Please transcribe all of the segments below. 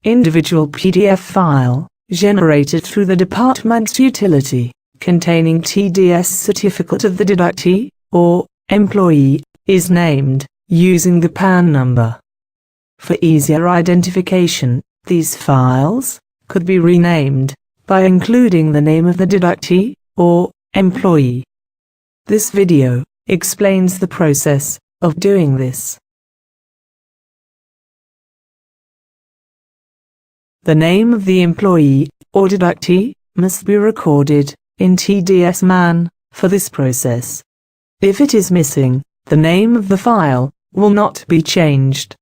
individual PDF file, generated through the department's utility, containing TDS Certificate of the Deductee, or employee, is named, using the PAN number. For easier identification, these files could be renamed by including the name of the deductee, or employee. This video explains the process of doing this. The name of the employee, or deductee, must be recorded in TDSMAN for this process. If it is missing, the name of the file will not be changed.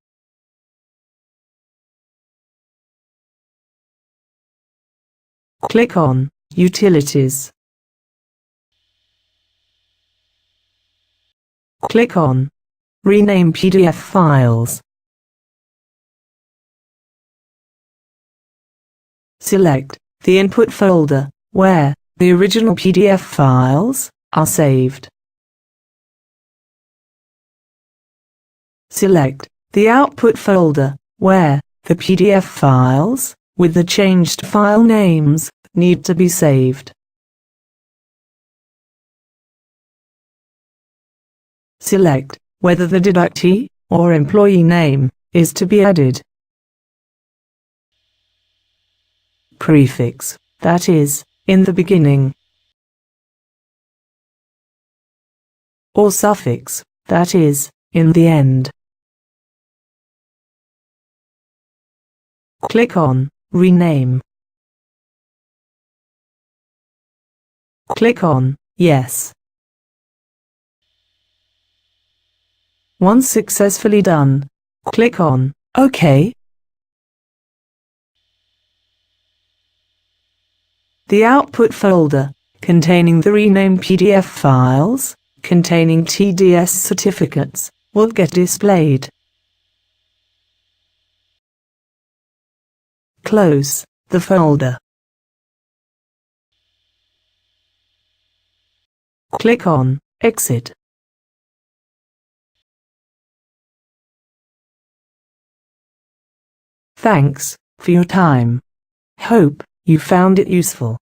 Click on Utilities. Click on Rename PDF Files. Select the input folder where the original PDF files are saved. Select the output folder where the PDF files with the changed file names need to be saved. Select whether the deductee or employee name is to be added. Prefix, that is, in the beginning. Or suffix, that is, in the end. Click on Rename. Click on Yes. Once successfully done, click on OK. The output folder, containing the renamed PDF files, containing TDS certificates, will get displayed. Close the folder. Click on Exit. Thanks for your time. Hope you found it useful.